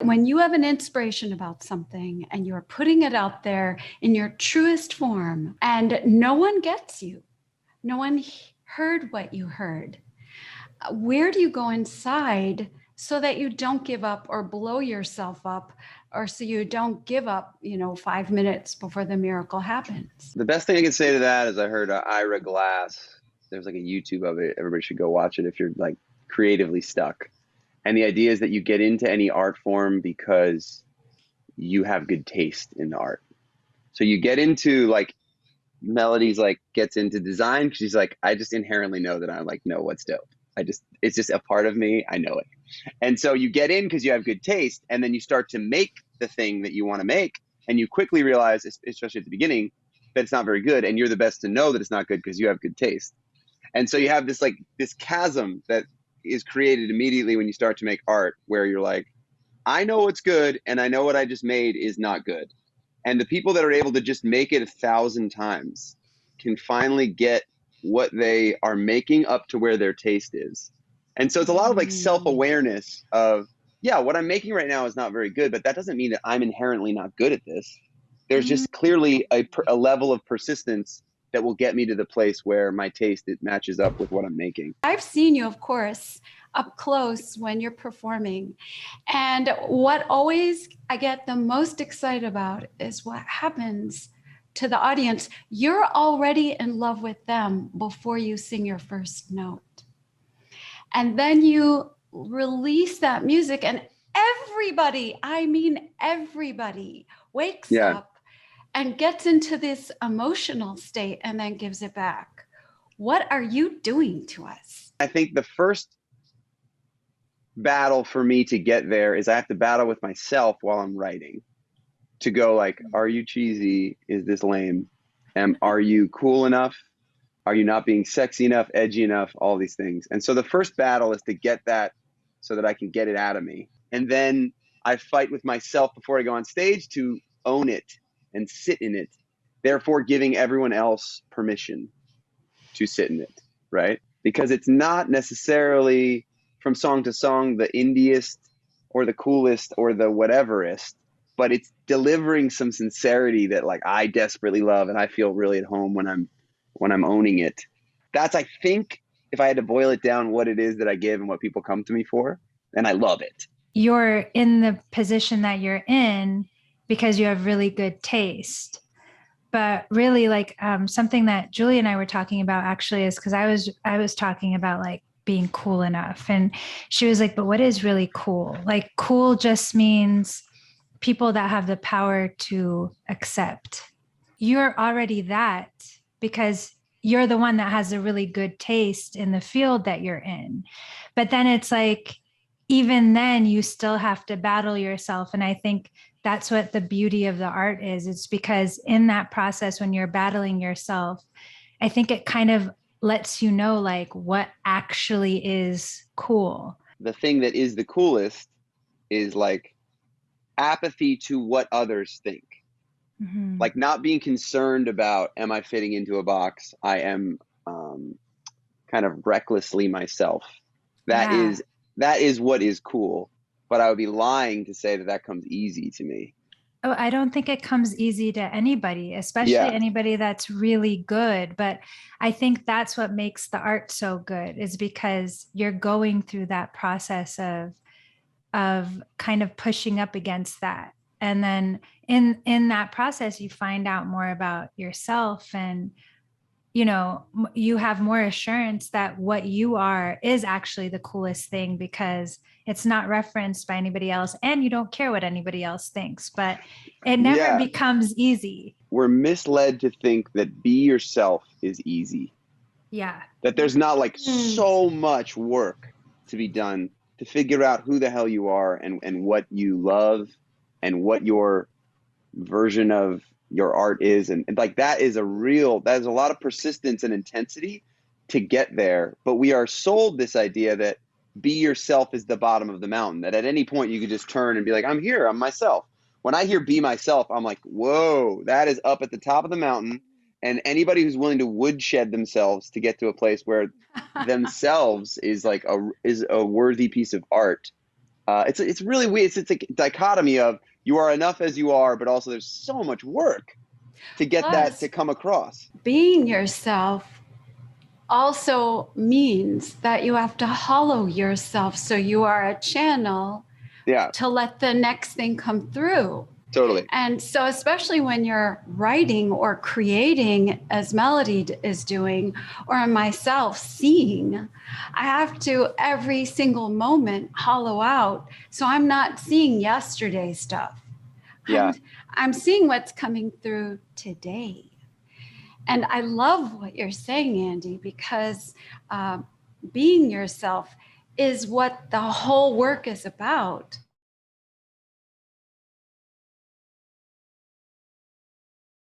When you have an inspiration about something and you're putting it out there in your truest form and no one gets you, no one heard what you heard, where do you go inside so that you don't give up or blow yourself up, or so you don't give up, 5 minutes before the miracle happens? The best thing I can say to that is I heard Ira Glass. There's like a YouTube of it. Everybody should go watch it if you're like creatively stuck. And the idea is that you get into any art form because you have good taste in the art. So you get into like Melody's like gets into design. She's like, I just inherently know that I like know what's dope. It's just a part of me. I know it. And so you get in because you have good taste, and then you start to make the thing that you want to make, and you quickly realize, especially at the beginning, that it's not very good, and you're the best to know that it's not good because you have good taste. And so you have this chasm that is created immediately when you start to make art, where you're like, I know what's good, and I know what I just made is not good. And the people that are able to just make it 1,000 times can finally get what they are making up to where their taste is. And so it's a lot of like self-awareness of, yeah, what I'm making right now is not very good, but that doesn't mean that I'm inherently not good at this. There's just clearly a level of persistence that will get me to the place where my taste, it matches up with what I'm making. I've seen you, of course, up close when you're performing. And what always I get the most excited about is what happens to the audience. You're already in love with them before you sing your first note. And then you release that music, and everybody, I mean everybody, wakes up and gets into this emotional state and then gives it back. What are you doing to us? I think the first battle for me to get there is I have to battle with myself while I'm writing, to go like, are you cheesy? Is this lame? Are you cool enough? Are you not being sexy enough, edgy enough, all these things? And so the first battle is to get that so that I can get it out of me. And then I fight with myself before I go on stage to own it and sit in it, therefore giving everyone else permission to sit in it, right? Because it's not necessarily from song to song the indiest or the coolest or the whateverest, but it's delivering some sincerity that like I desperately love and I feel really at home when I'm owning it. That's, I think, if I had to boil it down, what it is that I give and what people come to me for, and I love it. You're in the position that you're in because you have really good taste. But really, like something that Julie and I were talking about actually is because I was talking about like being cool enough, and she was like, but what is really cool? Like cool just means people that have the power to accept. You're already that, because you're the one that has a really good taste in the field that you're in. But then it's like, even then you still have to battle yourself. And I think that's what the beauty of the art is. It's because in that process, when you're battling yourself, I think it kind of lets you know like what actually is cool. The thing that is the coolest is like apathy to what others think. Like not being concerned about, am I fitting into a box? I am kind of recklessly myself. That is what is cool. But I would be lying to say that comes easy to me. Oh, I don't think it comes easy to anybody, especially anybody that's really good. But I think that's what makes the art so good, is because you're going through that process of kind of pushing up against that. And then in that process, you find out more about yourself, and, you know, you have more assurance that what you are is actually the coolest thing, because it's not referenced by anybody else, and you don't care what anybody else thinks, but it never becomes easy. We're misled to think that be yourself is easy. Yeah. That there's not like so much work to be done to figure out who the hell you are and what you love and what your version of your art is. And like that is a lot of persistence and intensity to get there. But we are sold this idea that be yourself is the bottom of the mountain, that at any point you could just turn and be like, I'm here, I'm myself. When I hear be myself, I'm like, whoa, that is up at the top of the mountain. And anybody who's willing to woodshed themselves to get to a place where themselves is like is a worthy piece of art, It's really weird. It's a dichotomy of you are enough as you are, but also there's so much work to get that Plus, to come across. being yourself also means that you have to hollow yourself so you are a channel Yeah, to let the next thing come through. totally. And so, especially when you're writing or creating, as Melody is doing, or myself seeing, I have to every single moment hollow out. So I'm not seeing yesterday stuff. Yeah. I'm seeing what's coming through today. And I love what you're saying, Andy, because being yourself is what the whole work is about.